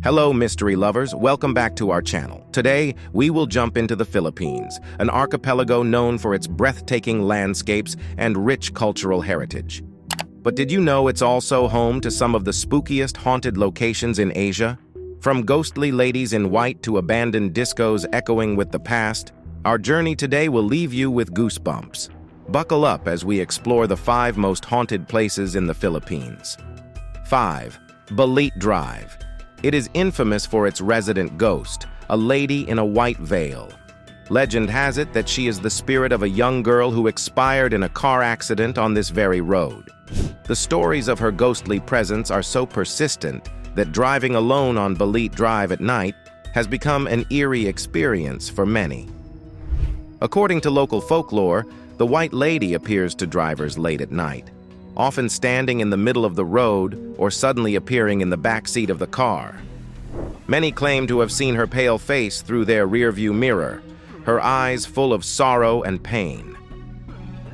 Hello, mystery lovers. Welcome back to our channel. Today, we will jump into the Philippines, an archipelago known for its breathtaking landscapes and rich cultural heritage. But did you know it's also home to some of the spookiest haunted locations in Asia? From ghostly ladies in white to abandoned discos echoing with the past, our journey today will leave you with goosebumps. Buckle up as we explore the 5 most haunted places in the Philippines. 5. Balete Drive. It is infamous for its resident ghost, a lady in a white veil. Legend has it that she is the spirit of a young girl who expired in a car accident on this very road. The stories of her ghostly presence are so persistent that driving alone on Balete Drive at night has become an eerie experience for many. According to local folklore, the White Lady appears to drivers late at night, often standing in the middle of the road or suddenly appearing in the back seat of the car. Many claim to have seen her pale face through their rearview mirror, her eyes full of sorrow and pain.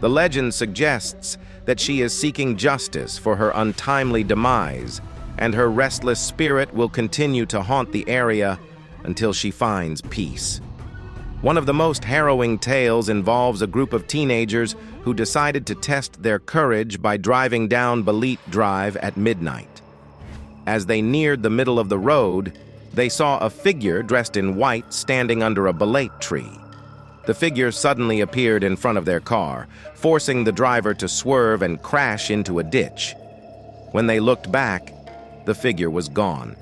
The legend suggests that she is seeking justice for her untimely demise, and her restless spirit will continue to haunt the area until she finds peace. One of the most harrowing tales involves a group of teenagers who decided to test their courage by driving down Balete Drive at midnight. As they neared the middle of the road, they saw a figure dressed in white standing under a balete tree. The figure suddenly appeared in front of their car, forcing the driver to swerve and crash into a ditch. When they looked back, the figure was gone.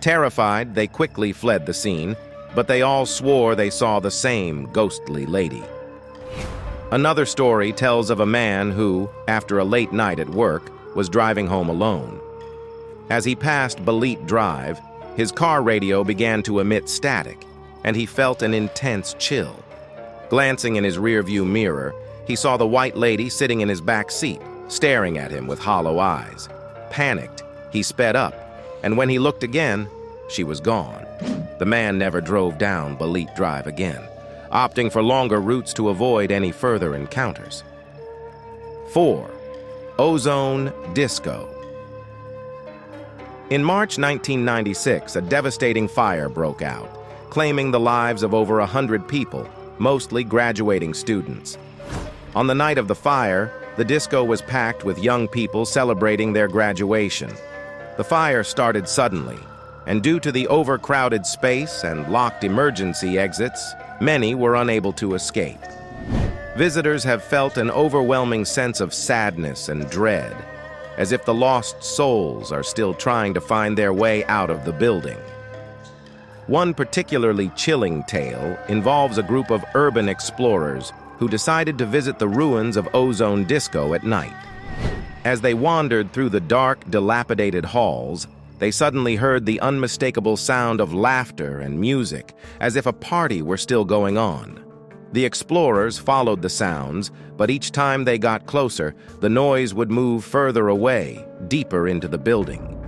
Terrified, they quickly fled the scene, but they all swore they saw the same ghostly lady. Another story tells of a man who, after a late night at work, was driving home alone. As he passed Balete Drive, his car radio began to emit static, and he felt an intense chill. Glancing in his rearview mirror, he saw the White Lady sitting in his back seat, staring at him with hollow eyes. Panicked, he sped up, and when he looked again, she was gone. The man never drove down Balete Drive again, opting for longer routes to avoid any further encounters. 4. Ozone Disco. In March 1996, a devastating fire broke out, claiming the lives of over 100 people, mostly graduating students. On the night of the fire, the disco was packed with young people celebrating their graduation. The fire started suddenly, and due to the overcrowded space and locked emergency exits, many were unable to escape. Visitors have felt an overwhelming sense of sadness and dread, as if the lost souls are still trying to find their way out of the building. One particularly chilling tale involves a group of urban explorers who decided to visit the ruins of Ozone Disco at night. As they wandered through the dark, dilapidated halls, they suddenly heard the unmistakable sound of laughter and music, as if a party were still going on. The explorers followed the sounds, but each time they got closer, the noise would move further away, deeper into the building.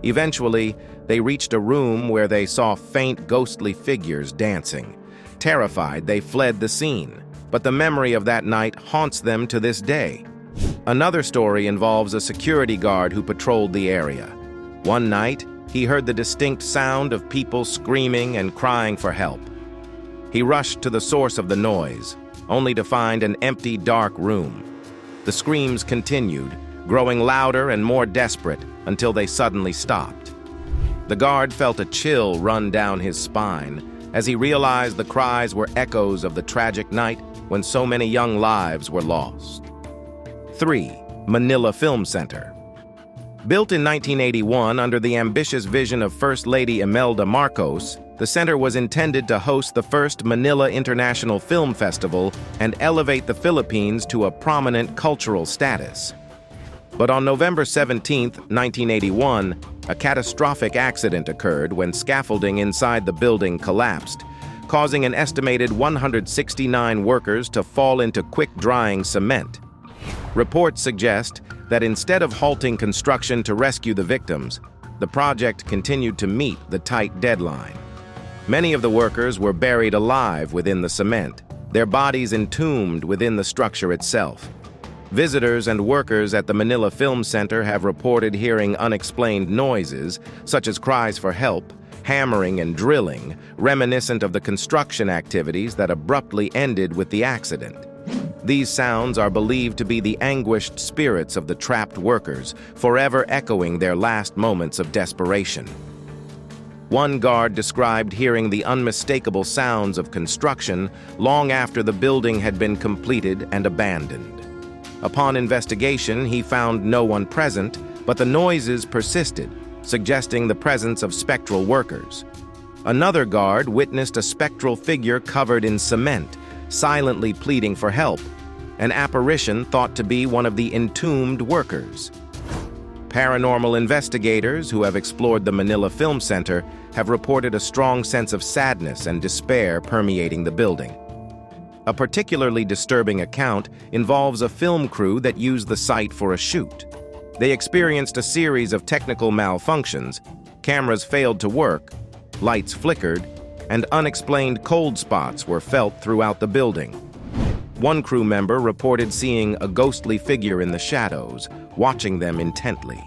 Eventually, they reached a room where they saw faint, ghostly figures dancing. Terrified, they fled the scene, but the memory of that night haunts them to this day. Another story involves a security guard who patrolled the area. One night, he heard the distinct sound of people screaming and crying for help. He rushed to the source of the noise, only to find an empty, dark room. The screams continued, growing louder and more desperate until they suddenly stopped. The guard felt a chill run down his spine as he realized the cries were echoes of the tragic night when so many young lives were lost. 3. Manila Film Center. Built in 1981 under the ambitious vision of First Lady Imelda Marcos, the center was intended to host the first Manila International Film Festival and elevate the Philippines to a prominent cultural status. But on November 17, 1981, a catastrophic accident occurred when scaffolding inside the building collapsed, causing an estimated 169 workers to fall into quick-drying cement. Reports suggest that instead of halting construction to rescue the victims, the project continued to meet the tight deadline. Many of the workers were buried alive within the cement, their bodies entombed within the structure itself. Visitors and workers at the Manila Film Center have reported hearing unexplained noises, such as cries for help, hammering and drilling, reminiscent of the construction activities that abruptly ended with the accident. These sounds are believed to be the anguished spirits of the trapped workers, forever echoing their last moments of desperation. One guard described hearing the unmistakable sounds of construction long after the building had been completed and abandoned. Upon investigation, he found no one present, but the noises persisted, suggesting the presence of spectral workers. Another guard witnessed a spectral figure covered in cement, silently pleading for help, an apparition thought to be one of the entombed workers. Paranormal investigators who have explored the Manila Film Center have reported a strong sense of sadness and despair permeating the building. A particularly disturbing account involves a film crew that used the site for a shoot. They experienced a series of technical malfunctions, cameras failed to work, lights flickered, and unexplained cold spots were felt throughout the building. One crew member reported seeing a ghostly figure in the shadows, watching them intently.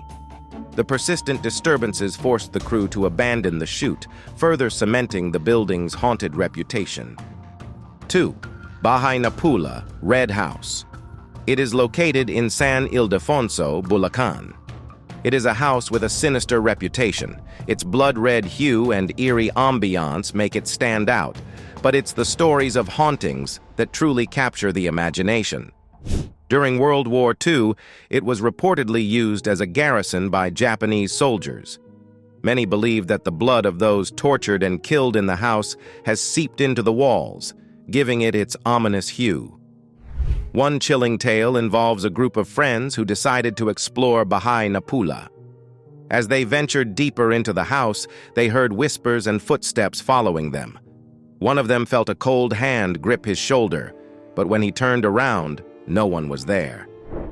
The persistent disturbances forced the crew to abandon the shoot, further cementing the building's haunted reputation. 2. Bahay na Pula, Red House. It is located in San Ildefonso, Bulacan. It is a house with a sinister reputation. Its blood-red hue and eerie ambiance make it stand out, but it's the stories of hauntings that truly capture the imagination. During World War II, it was reportedly used as a garrison by Japanese soldiers. Many believe that the blood of those tortured and killed in the house has seeped into the walls, giving it its ominous hue. One chilling tale involves a group of friends who decided to explore Bahay na Pula. As they ventured deeper into the house, they heard whispers and footsteps following them. One of them felt a cold hand grip his shoulder, but when he turned around, no one was there.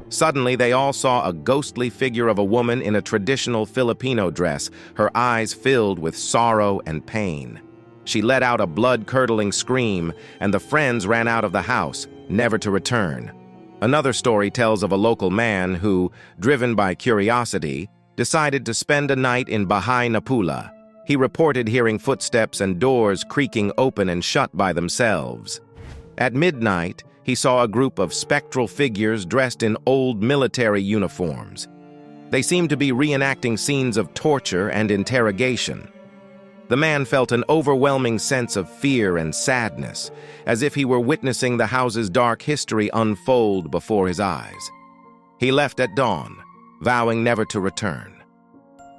Suddenly, they all saw a ghostly figure of a woman in a traditional Filipino dress, her eyes filled with sorrow and pain. She let out a blood-curdling scream, and the friends ran out of the house, never to return. Another story tells of a local man who, driven by curiosity, decided to spend a night in Bahay na Pula. He reported hearing footsteps and doors creaking open and shut by themselves. At midnight, he saw a group of spectral figures dressed in old military uniforms. They seemed to be reenacting scenes of torture and interrogation. The man felt an overwhelming sense of fear and sadness, as if he were witnessing the house's dark history unfold before his eyes. He left at dawn, vowing never to return.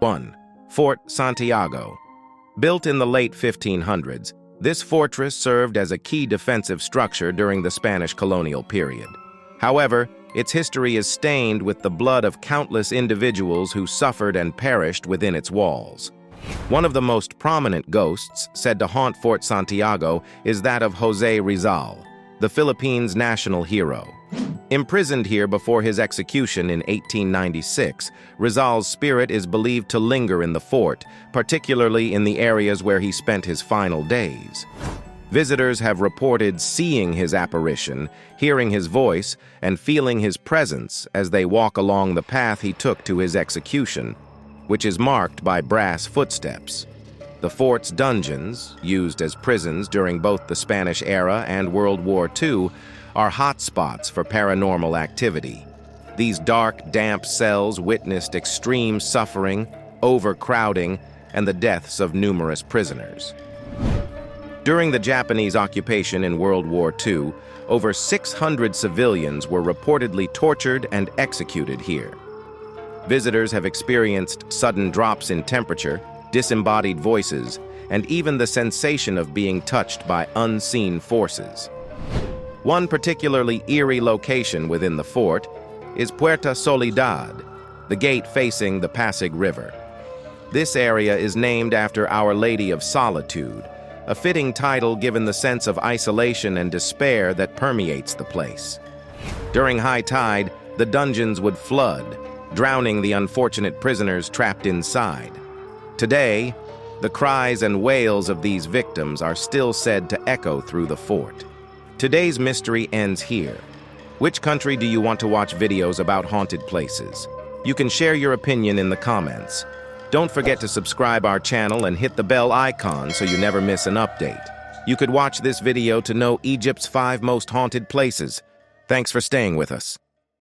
1. Fort Santiago. Built in the late 1500s, this fortress served as a key defensive structure during the Spanish colonial period. However, its history is stained with the blood of countless individuals who suffered and perished within its walls. One of the most prominent ghosts said to haunt Fort Santiago is that of Jose Rizal, the Philippines' national hero. Imprisoned here before his execution in 1896, Rizal's spirit is believed to linger in the fort, particularly in the areas where he spent his final days. Visitors have reported seeing his apparition, hearing his voice, and feeling his presence as they walk along the path he took to his execution, which is marked by brass footsteps. The fort's dungeons, used as prisons during both the Spanish era and World War II, are hotspots for paranormal activity. These dark, damp cells witnessed extreme suffering, overcrowding, and the deaths of numerous prisoners. During the Japanese occupation in World War II, over 600 civilians were reportedly tortured and executed here. Visitors have experienced sudden drops in temperature, disembodied voices, and even the sensation of being touched by unseen forces. One particularly eerie location within the fort is Puerta Soledad, the gate facing the Pasig River. This area is named after Our Lady of Solitude, a fitting title given the sense of isolation and despair that permeates the place. During high tide, the dungeons would flood, drowning the unfortunate prisoners trapped inside. Today, the cries and wails of these victims are still said to echo through the fort. Today's mystery ends here. Which country do you want to watch videos about haunted places? You can share your opinion in the comments. Don't forget to subscribe our channel and hit the bell icon so you never miss an update. You could watch this video to know Egypt's 5 most haunted places. Thanks for staying with us.